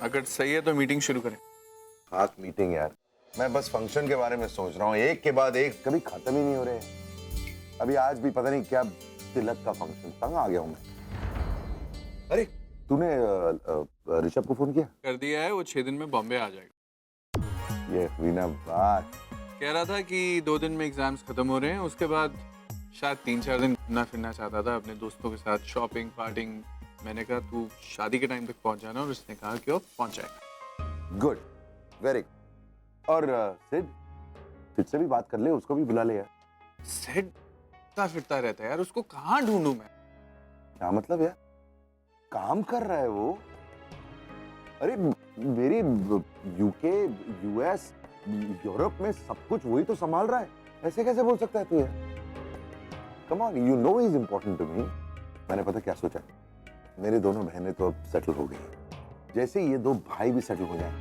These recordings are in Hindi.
अगर सही है तो मीटिंग शुरू करें। खास मीटिंग यार, मैं बस फंक्शन के बारे में सोच रहा हूँ, एक के बाद एक कभी खत्म ही नहीं हो रहे। अभी आज भी पता नहीं क्या तिलक का फंक्शन, तंग आ गया हूँ मैं। अरे तूने ऋषभ को फोन किया? कर दिया है, वो 6 दिन में बॉम्बे आ जाएगा। ये हुई ना बात। कह रहा था कि 2 दिन में एग्जाम्स खत्म हो रहे हैं, उसके बाद शायद 3-4 दिन घूमना फिरना चाहता था अपने दोस्तों के साथ, शॉपिंग पार्टिंग। मैंने कहा तू शादी के टाइम तक पहुंच जाना, और उसने कहा कि वो पहुंच जाएगा। Good, very good. और सिड से भी बात कर ले, उसको भी बुला ले यार। सिड फिरता रहता है यार, उसको कहाँ ढूंढूं मैं? क्या मतलब यार? काम कर रहा है वो। अरे मेरी यूके, यूएस, यूरोप में सब कुछ वही तो संभाल रहा है। ऐसे कैसे बोल सकता है तू यार? Come on, you know he is important to me. मैंने पता क्या सोचा, मेरी दोनों बहनें तो अब सेटल हो गई, जैसे ये 2 भाई भी सेटल हो जाए,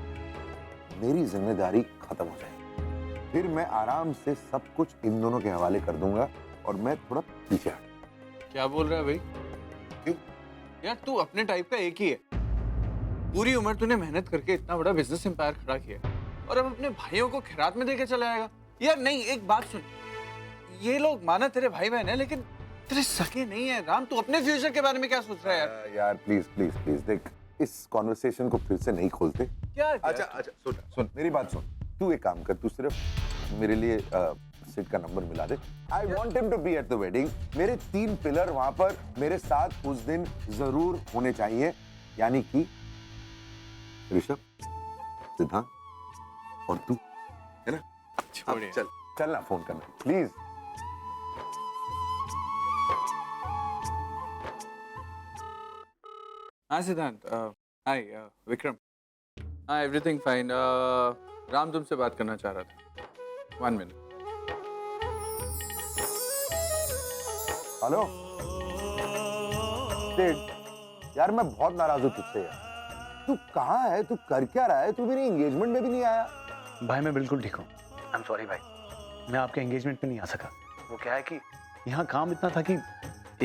मेरी जिम्मेदारी खत्म हो जाएगी। फिर मैं आराम से सब कुछ इन दोनों के हवाले कर दूंगा और मैं थोड़ा पीछे हट। क्या बोल रहा है भाई? क्यों? यार तू अपने टाइप का एक ही है। पूरी उम्र तूने मेहनत करके इतना बड़ा बिजनेस एम्पायर खड़ा किया, और अब अपने भाइयों को खैरात में देके चला आएगा। यार नहीं, एक बात सुन, ये लोग माना तेरे भाई बहन है, लेकिन तेरे सगे नहीं है। राम, तू अपने फ्यूचर के बारे में क्या सोच रहा है यार? यार प्लीज प्लीज प्लीज देख, इस कॉन्वर्सेशन को फिर से नहीं खोलते। क्या? अच्छा सुन सुन, मेरी बात सुन। तू एक काम कर, तू सिर्फ मेरे लिए सिड का नंबर मिला दे। I want him to be at the wedding. मेरे 3 पिलर वहां पर मेरे साथ उस दिन जरूर होने चाहिए, यानी कि ऋषभ, सिद्धांत और तू, है ना? छोड़िए। चल चल ना, फोन करना प्लीज। हाँ सिद्धांत, हाय विक्रम। हाँ एवरीथिंग फाइन। राम तुमसे बात करना चाह रहा था। 1 मिनट। हेलो सिड, यार मैं बहुत नाराज हूँ तुझसे यार। तू कहाँ है? तू कर क्या रहा है? तू मेरी एंगेजमेंट में भी नहीं आया। भाई मैं बिल्कुल ठीक हूँ। आई एम सॉरी भाई, मैं आपके एंगेजमेंट पे नहीं आ सका। वो क्या है कि यहाँ काम इतना था कि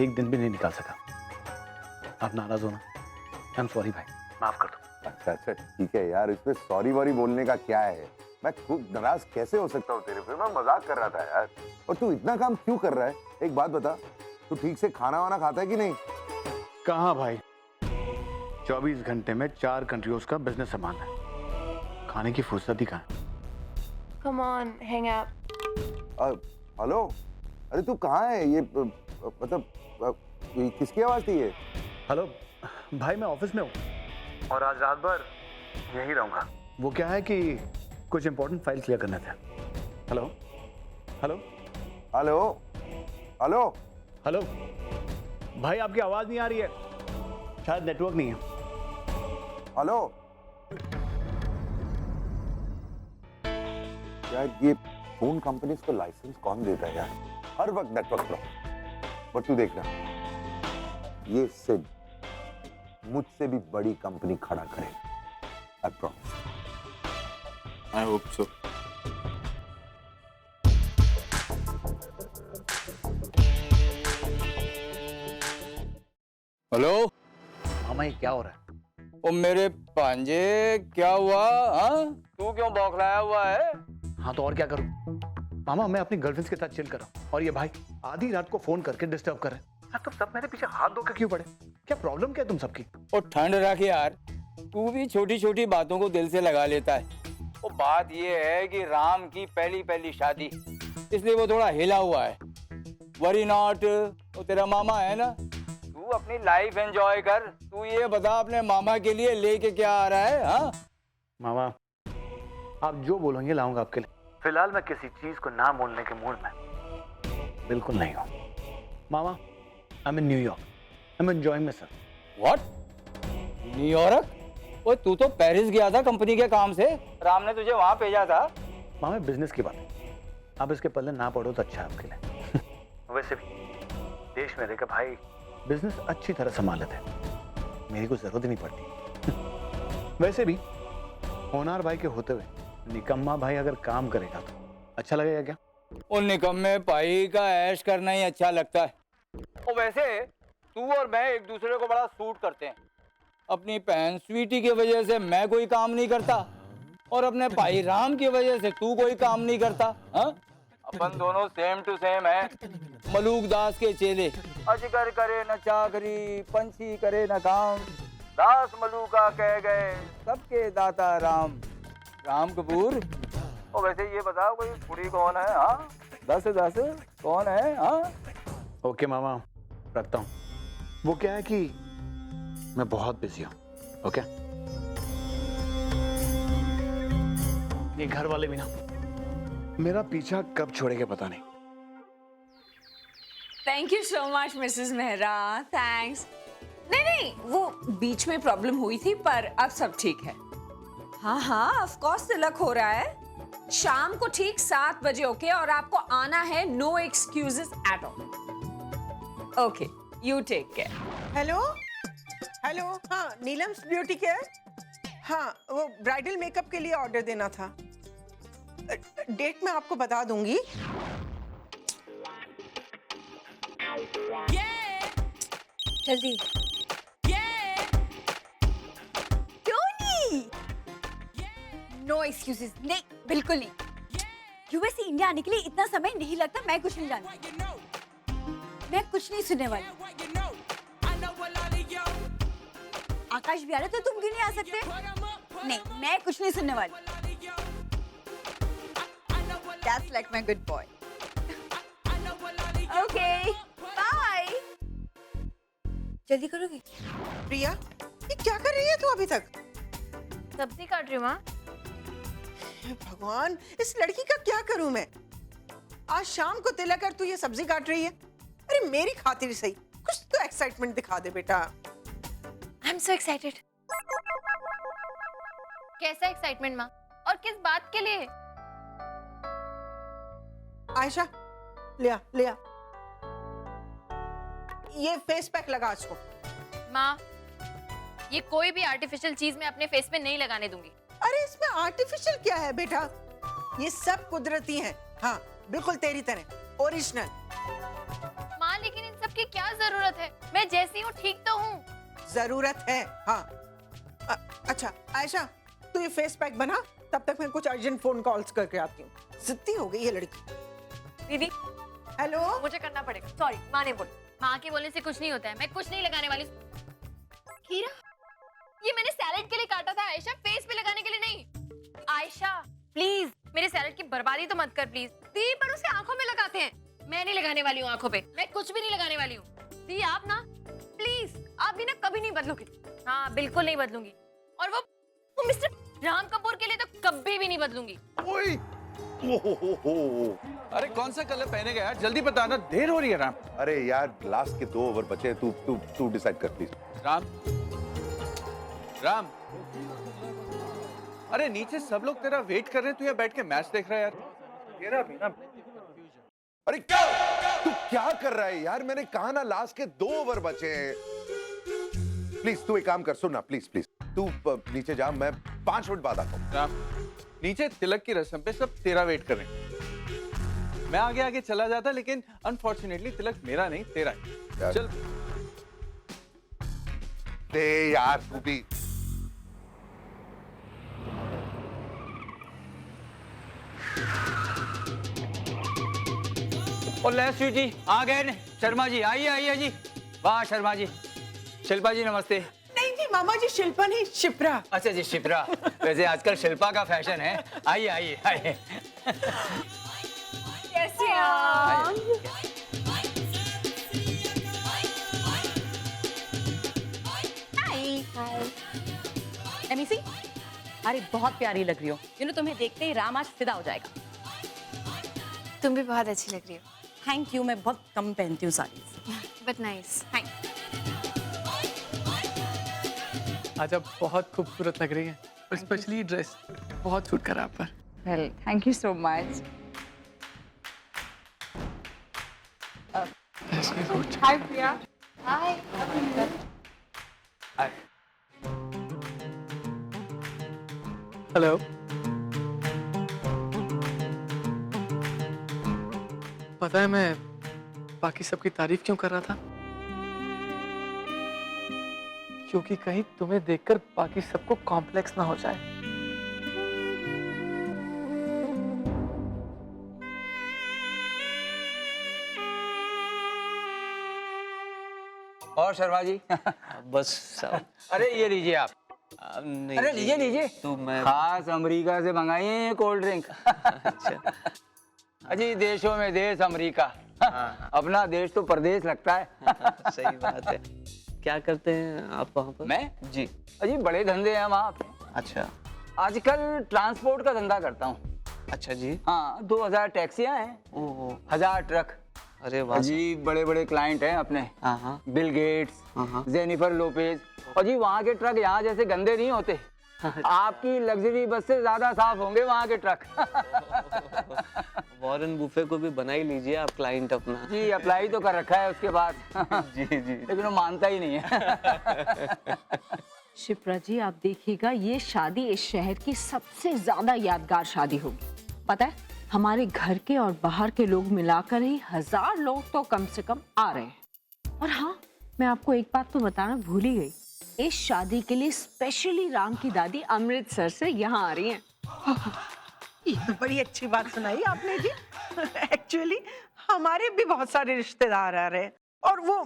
एक दिन भी नहीं निकाल सका। आप नाराज हो ना? आई एम सॉरी भाई, माफ कर दो। अच्छा अच्छा ठीक है यार, इसमें सॉरी वॉरी बोलने का क्या है? मैं खुद नाराज कैसे हो सकता हूँ तेरे पे? मैं मजाक कर रहा था यार। और तू इतना काम क्यों कर रहा है? एक बात बता, तू ठीक से खाना वाना खाता है कि नहीं? कहाँ भाई, 24 घंटे में 4 कंट्रीज का बिजनेस संभालना है, खाने की फुर्सत ही कहाँ है? Come on, hang out. Hello, अरे तू कहाँ है? ये मतलब ये किसकी आवाज थी ये? हेलो भाई, मैं ऑफिस में हूँ और आज रात भर यहीं रहूंगा। वो क्या है कि कुछ इंपॉर्टेंट फाइल क्लियर करने थे। Hello hello hello hello hello भाई, आपकी आवाज नहीं आ रही है, शायद नेटवर्क नहीं है। हेलो, यार ये फोन कंपनीज को लाइसेंस कौन देता है यार? हर वक्त नेटवर्क प्रॉब्लम। बट तू देखना, ये सिड मुझसे भी बड़ी कंपनी खड़ा करेगा, I promise. I hope so. Hello मामा, ये क्या हो रहा है? ओ मेरे पांजे, क्या हुआ? हाँ, तू क्यों बौखलाया हुआ है? हाँ तो और क्या करूं मामा, मैं अपनी गर्लफ्रेंड के साथ चिल कर रहा हूं और ये भाई आधी रात को फोन करके डिस्टर्ब कर रहे हैं। यार तुम सब मेरे पीछे हाथ धो के क्यों पड़े? क्या प्रॉब्लम क्या है तुम सबकी? ओ ठंड रख यार, तू भी छोटी छोटी बातों को दिल से लगा लेता है। वो बात ये है कि राम की पहली शादी, इसलिए वो थोड़ा हिला हुआ है। वरी नॉट, वो तेरा मामा है ना, तू अपनी लाइफ एंजॉय कर। तू ये बता अपने मामा के लिए लेके क्या आ रहा है? हाँ मामा, आप जो बोलोगे लाऊंगा आपके लिए। फिलहाल मैं किसी चीज को ना बोलने के मूड में बिल्कुल नहीं हूँ मामा। I am in New York, I am enjoying myself. What? New York? ओए तू तो पेरिस गया था कंपनी के काम से, राम ने तुझे वहां भेजा था। मामा बिजनेस की बात है, आप इसके पल्ले ना पड़ो तो अच्छा है आपके लिए। वैसे भी देश में रहकर भाई बिजनेस अच्छी तरह संभाल लेते हैं, मेरी कोई जरूरत ही नहीं पड़ती। वैसे भी होनार भाई के होते हुए निकम्मा भाई अगर काम करेगा तो अच्छा लगेगा क्या? उन निकम्मे भाई का ऐश करना ही अच्छा लगता है। और वैसे तू और मैं एक दूसरे को बड़ा सूट करते हैं। अपनी बहन स्वीटी की वजह से मैं कोई काम नहीं करता और अपने भाई राम की वजह से तू कोई काम नहीं करता? हाँ, अपन दोनों सेम टू सेम है, मलूक दास के चेले। अजगर करे न चाकरी, पंछी करे न काम, दास मलूका कह गए सबके दाता राम। राम कपूर, और वैसे ये बताओ कोई कुड़ी कौन है? हाँ, दस दस कौन है? हाँ, ओके मामा, रखता हूँ। वो क्या है कि मैं बहुत बिजी हूँ। ओके, ये घर वाले भी ना मेरा पीछा कब छोड़ेंगे पता नहीं। Thank you so much Mrs Mehra, thanks. नहीं, वो बीच में प्रॉब्लम हुई थी पर अब सब ठीक है। हाँ हाँ, ऑफ कोर्स तिलक हो रहा है शाम को ठीक 7 बजे। ओके, और आपको आना है, no excuses at all. Okay, you take care. Hello hello, हाँ नीलम्स ब्यूटी केयर। हाँ, वो ब्राइडल मेकअप के लिए ऑर्डर देना था। डेट मैं आपको बता दूंगी। जल्दी। क्यों नहीं? नो एक्सक्यूजेस, नहीं बिल्कुल नहीं। यूएस से इंडिया आने के लिए इतना समय नहीं लगता। मैं कुछ नहीं जानती, मैं कुछ नहीं सुनने वाली। आकाश भी आ रहा है तो तुम क्यों नहीं आ सकते? नहीं, मैं कुछ नहीं सुनने वाली। That's like my good boy. Okay, bye. जल्दी करोगी? प्रिया, ये क्या कर रही है तू अभी तक? सब्जी काट रही हूँ माँ। हे भगवान, इस लड़की का क्या करूं मैं? आज शाम को तिलक और तू ये सब्जी काट रही है। अरे मेरी खातिर सही कुछ तो एक्साइटमेंट दिखा दे बेटा। I'm so excited. कैसा एक्साइटमेंट माँ? और किस बात के लिए? आयशा, ले आ। ये फेस पैक लगा इसको। माँ, ये कोई भी आर्टिफिशियल चीज मैं अपने फेस पे नहीं लगाने दूंगी। अरे इसमें आर्टिफिशियल क्या है बेटा? ये सब कुदरती है। हाँ, बिल्कुल तेरी तरह ओरिजिनल। माँ, लेकिन इन सब की क्या जरूरत है? मैं जैसी हूँ ठीक तो हूँ। जरूरत है, हाँ। अच्छा आयशा, तू ये फेस पैक बना, तब तक मैं कुछ अर्जेंट फोन कॉल्स करके आती हूँ। जिद्दी हो गई ये लड़की। दीदी, हेलो, मुझे करना पड़ेगा। सॉरी, माँ ने बोला। माँ के बोलने से कुछ नहीं होता है। मैं कुछ नहीं लगाने वाली। खीरा, ये मैंने सैलेड के लिए काटा था आयशा, फेस पे लगाने के लिए नहीं। आयशा प्लीज, मेरे सैलेड की बर्बादी तो मत कर प्लीज। दी, पर उसे आंखों में लगाते हैं। मैं नहीं लगाने वाली हूँ आंखों पे। मैं कुछ भी नहीं लगाने वाली हूँ। दी, आप ना प्लीज, आप भी ना कभी नहीं बदलोगे। हाँ, बिल्कुल नहीं बदलूंगी। और वो मिस्टर राम कपूर के लिए तो कभी भी नहीं बदलूंगी। ओए, अरे कौन सा कलर पहनेगा यार? जल्दी बताना, देर हो रही है। राम, अरे यार लास्ट के 2 ओवर बचे हैं, तू डिसाइड कर प्लीज। राम, अरे नीचे सब लोग तेरा वेट कर रहे हैं, तू यहाँ बैठ के मैच देख रहा है यार। तेरा भी ना। अरे क्या तू क्या कर रहा है यार? मैंने कहा ना लास्ट के 2 ओवर बचे हैं। प्लीज तू एक काम कर, सुन ना, प्लीज तू नीचे जा, मैं 5 मिनट बाद आता हूँ। राम, नीचे तिलक की रस्म पे सब तेरा वेट कर रहे हैं। मैं आगे चला जाता, लेकिन अनफॉर्चुनेटली तिलक मेरा नहीं तेरा है। चल दे यार तू भी। और ले स्वीटी आ गए ने। शर्मा जी आइए जी। वाह शर्मा जी। शिल्पा जी नमस्ते। नहीं जी मामा जी, शिल्पा नहीं, शिप्रा। अच्छा जी, शिप्रा। वैसे आजकल शिल्पा का फैशन है। आइए। कैसे आप? Let me see. अरे बहुत प्यारी लग रही हो। तुम्हें देखते ही राम आज फिदा हो जाएगा। तुम भी बहुत अच्छी लग रही हो। थैंक यू, मैं बहुत कम पहनती हूँ साड़ी। But nice. थैंक। आज आप बहुत खूबसूरत लग रही हैं, और स्पेशली ड्रेस बहुत सूट कर रहा है आप पर। Well, thank you so much. Hi Priya. Hi. Hello. पता है मैं बाकी सबकी तारीफ क्यों कर रहा था? क्योंकि कहीं तुम्हें देखकर बाकी सबको कॉम्प्लेक्स ना हो जाए। और शर्मा जी बस साहब। अरे ये लीजिए आप। नहीं अरे जी, लीजिए लीजिए। तो मैं खास अमेरिका से मंगाई है ये कोल्ड ड्रिंक। अच्छा। अजी देशों में देश अमेरिका, अपना देश तो परदेश लगता है। सही बात है। क्या करते हैं आप वहाँ पर? मैं जी। अजी बड़े धंधे हैं वहाँ पे। अच्छा आजकल ट्रांसपोर्ट का धंधा करता हूँ। अच्छा जी। हाँ 2000 टैक्सियाँ हैं, ओहो। 1000 ट्रक। अरे वाह। अजी बड़े बड़े क्लाइंट हैं अपने, हाँ हाँ बिल गेट्स, हाँ। Jennifer Lopez. और जी वहाँ के ट्रक यहाँ जैसे गंदे नहीं होते। आपकी लग्जरी बस से ज्यादा साफ होंगे वहाँ के ट्रक। वॉरेन बुफे को भी बना ही लीजिए आप क्लाइंट अपना। जी अप्लाई तो कर रखा है उसके बाद। जी जी। लेकिन वो मानता ही नहीं है। शिप्रा जी, आप देखिएगा ये शादी इस शहर की सबसे ज्यादा यादगार शादी होगी। पता है, हमारे घर के और बाहर के लोग मिलाकर ही 1000 लोग तो कम से कम आ रहे हैं। और हाँ, मैं आपको एक बात तो बताना भूल ही गई, इस शादी के लिए स्पेशली राम की दादी अमृतसर से यहाँ आ रही हैं। ये तो बड़ी अच्छी बात सुनाई आपने जी। एक्चुअली हमारे भी बहुत सारे रिश्तेदार आ रहे हैं, और वो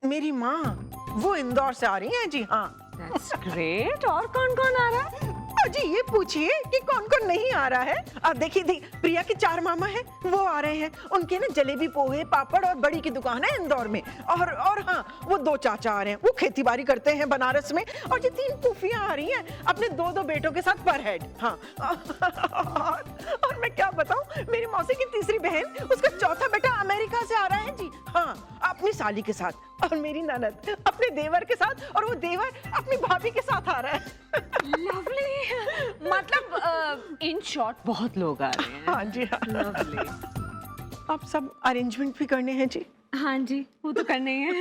मेरी माँ वो इंदौर से आ रही हैं जी। हाँ That's great। और कौन कौन आ रहा है? अजी ये पूछिए कि कौन कौन नहीं आ रहा है। अब देखिए प्रिया के 4 मामा हैं, वो आ रहे हैं। उनके ना जलेबी, पोहे, पापड़ और बड़ी की दुकान है इंदौर में। और हाँ, वो 2 चाचा आ रहे हैं, वो खेती बाड़ी करते हैं बनारस में। और ये 3 फूफियां आ रही हैं अपने 2-2 बेटों के साथ पर हेड। हाँ और मैं क्या बताऊं, मेरी मौसी की तीसरी बहन, उसका चौथा बेटा अमेरिका से आ रहा है जी। हाँ, अपनी साली के साथ। और मेरी ननद अपने देवर के साथ, और वो देवर अपनी भाभी के साथ आ रहा है। लवली। मतलब इन शॉर्ट बहुत लोग आ रहे हैं। हाँ जी हाँ। लवली। आप सब अरेंजमेंट भी करने हैं जी। हाँ जी, वो तो करने ही है।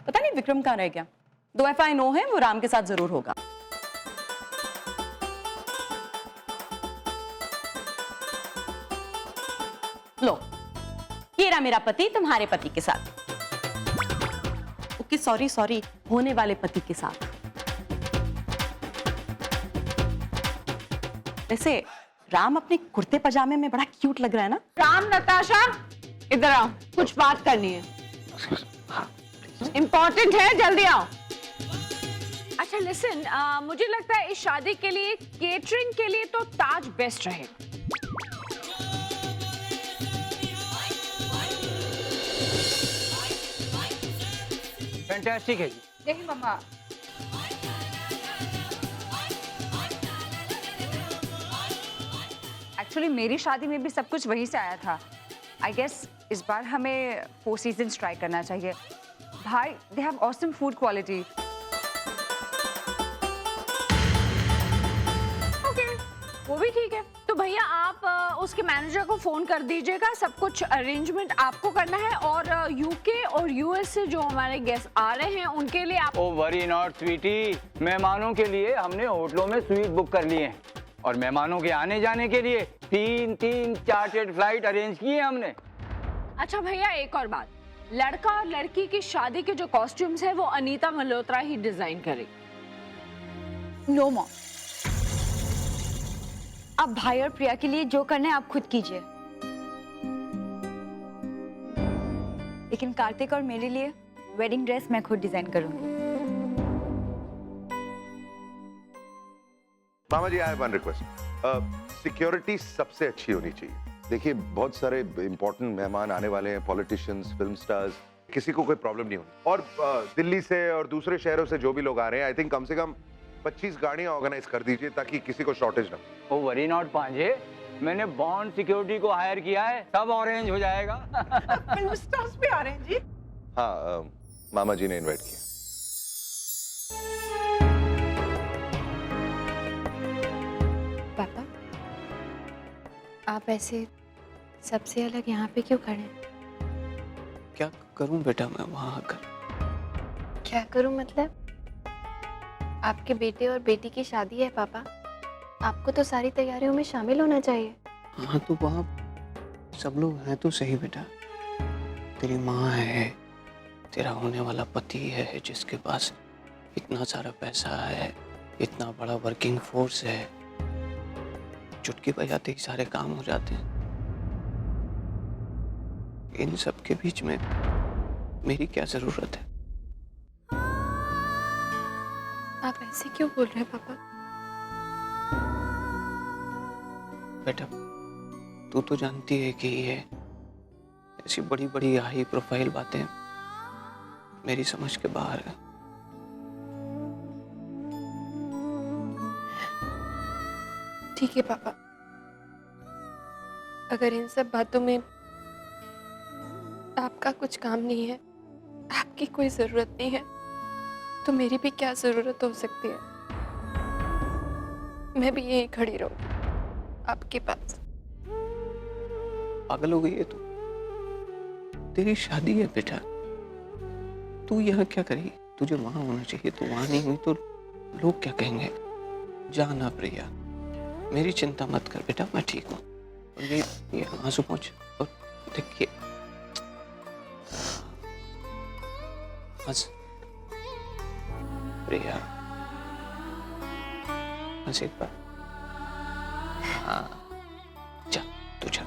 पता नहीं विक्रम कहाँ रह गया। 2 FI नो है, वो राम के साथ जरूर होगा। लो, ये रहा मेरा पति तुम्हारे पति के साथ। ओके सॉरी सॉरी, होने वाले पति के साथ। वैसे राम अपने कुर्ते पजामे में बड़ा क्यूट लग रहा है ना। राम, नताशा, इधर आओ, कुछ बात करनी है। इम्पोर्टेंट है, जल्दी आओ। अच्छा लिसन, मुझे लगता है इस शादी के लिए केटरिंग के लिए तो ताज बेस्ट रहेगा। फैंटास्टिक है जी। देखिए मामा, एक्चुअली मेरी शादी में भी सब कुछ वहीं से आया था। आई गेस इस बार हमें 4 सीजन्स ट्राई करना चाहिए। भाई, they have awesome food quality. Okay, वो भी ठीक है। तो भैया आप उसके मैनेजर को फोन कर दीजिएगा, सब कुछ अरेंजमेंट आपको करना है। और यूके और यूएस से जो हमारे गेस्ट आ रहे हैं उनके लिए आप। ओ वरी नॉट स्वीटी, मेहमानों के लिए हमने होटलों में स्वीट बुक कर लिए हैं, और मेहमानों के आने जाने के लिए 3 चार्टर्ड फ्लाइट अरेंज की है हमने। अच्छा भैया, एक और बात, लड़का और लड़की की शादी के जो कॉस्ट्यूम्स है वो अनीता मल्होत्रा ही डिजाइन करेगी। नो मॉम, अब भाई और प्रिया के लिए जो करना है आप खुद कीजिए, लेकिन कार्तिक और मेरे लिए वेडिंग ड्रेस मैं खुद डिजाइन करूंगी। मामा जी, I have one request. Security सबसे अच्छी होनी चाहिए। देखिए, बहुत सारे इंपॉर्टेंट मेहमान आने वाले हैं, पॉलिटिशियंस, फिल्म स्टार्स, किसी को कोई प्रॉब्लम नहीं होनी। और दिल्ली से और दूसरे शहरों से जो भी लोग आ रहे हैं, आई थिंक कम से कम 25 गाड़ियां ऑर्गेनाइज कर दीजिए ताकि किसी को शॉर्टेज ना हो। ओ वरी नॉट पांजे, मैंने बॉन्ड सिक्योरिटी को हायर किया है, सब ऑरेंज हो जाएगा। फिल्म स्टार्स भी आ रहे हैं जी। हाँ, मामा जी ने इन्वाइट किया। पापा, आप ऐसे सबसे अलग यहाँ पे क्यों खड़े हैं? क्या करूं बेटा मैं वहां आकर? क्या करूँ मतलब? आपके बेटे और बेटी की शादी है पापा, आपको तो सारी तैयारियों में शामिल होना चाहिए। हाँ तो वहाँ सब लोग हैं तो सही बेटा, तेरी माँ है, तेरा होने वाला पति है जिसके पास इतना सारा पैसा है, इतना बड़ा वर्किंग फोर्स है, चुटकी बजाते ही सारे काम हो जाते हैं। इन सब के बीच में मेरी क्या जरूरत है? आप ऐसे क्यों बोल रहे हैं पापा? बेटा, तू तो जानती है कि ये ऐसी बड़ी बड़ी हाई प्रोफाइल बातें मेरी समझ के बाहर है। ठीक है पापा, अगर इन सब बातों में आपका कुछ काम नहीं है, आपकी कोई जरूरत नहीं है, तो मेरी भी क्या जरूरत हो सकती है? मैं भी यहीं खड़ी रहूंगी आपके पास। पागल हो गई है तू? तेरी शादी है बेटा, तू यहाँ क्या करेगी? तुझे वहां होना चाहिए, तू वहां नहीं हुई तो लोग क्या कहेंगे? जाना प्रिया, मेरी चिंता मत कर बेटा, मैं ठीक हूँ। और ये आंसू पोंछ और देखिए, हंस प्रिया, हंस एक बार। हाँ, जा तू जा।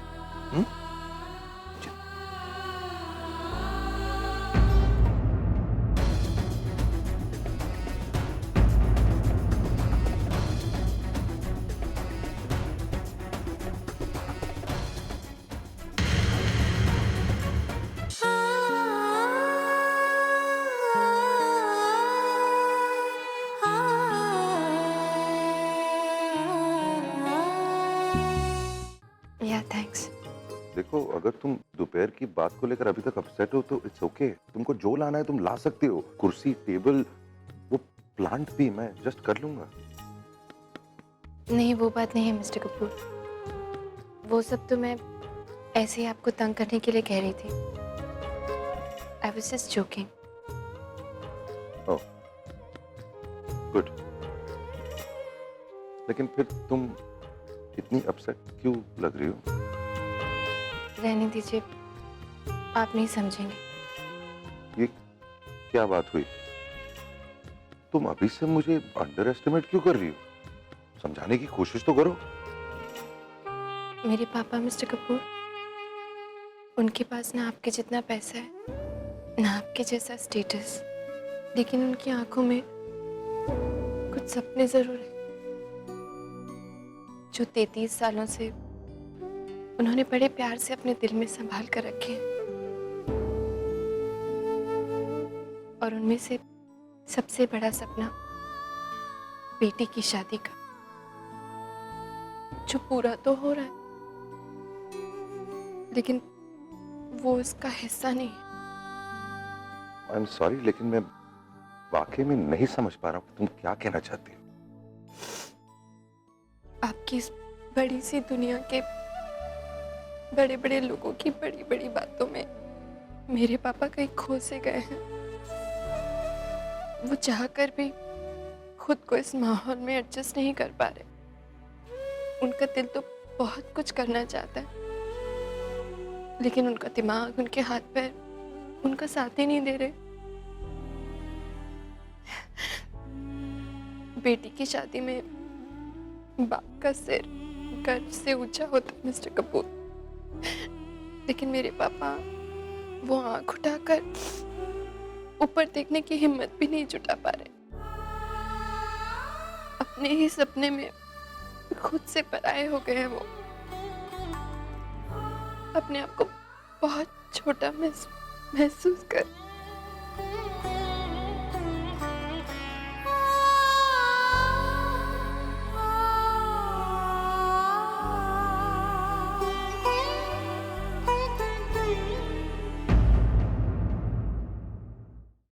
या थैंक्स। देखो, अगर तुम दोपहर की बात को लेकर अभी तक अपसेट हो तो इट्स ओके। तुमको जो लाना है तुम ला सकती हो, कुर्सी, टेबल, वो प्लांट भी मैं एडजस्ट कर लूंगा। नहीं, वो बात नहीं है मिस्टर कपूर, वो सब तो मैं ऐसे ही आपको तंग करने के लिए कह रही थी। I was just joking. Oh, good. लेकिन फिर तुम इतनी अपसेट क्यों लग रही हो? रहने दीजिए, आप नहीं समझेंगे। ये क्या बात हुई? तुम अभी से मुझे अंडर एस्टिमेट क्यों कर रही हो? समझाने की कोशिश तो करो। मेरे पापा मिस्टर कपूर, उनके पास ना आपके जितना पैसा है, ना आपके जैसा स्टेटस, लेकिन उनकी आंखों में कुछ सपने जरूर है जो 33 सालों से उन्होंने बड़े प्यार से अपने दिल में संभाल कर रखे हैं। और उनमें से सबसे बड़ा सपना बेटी की शादी का, जो पूरा तो हो रहा है लेकिन वो इसका हिस्सा नहीं है। आई एम सॉरी, लेकिन मैं वाकई में नहीं समझ पा रहा हूँ तुम क्या कहना चाहती हो। आपकी इस बड़ी सी दुनिया के बड़े बड़े लोगों की बड़ी बड़ी बातों में मेरे पापा कहीं खो से गए हैं। वो चाहकर भी खुद को इस माहौल में एडजस्ट नहीं कर पा रहे। उनका दिल तो बहुत कुछ करना चाहता है, लेकिन उनका दिमाग, उनके हाथ पैर उनका साथ ही नहीं दे रहे। बेटी की शादी में बाप का सिर गर्व से ऊंचा होता है मिस्टर कपूर, लेकिन मेरे पापा वो आंख उठाकर ऊपर देखने की हिम्मत भी नहीं जुटा पा रहे। अपने ही सपने में खुद से पराये हो गए हैं वो। अपने आप को बहुत छोटा महसूस कर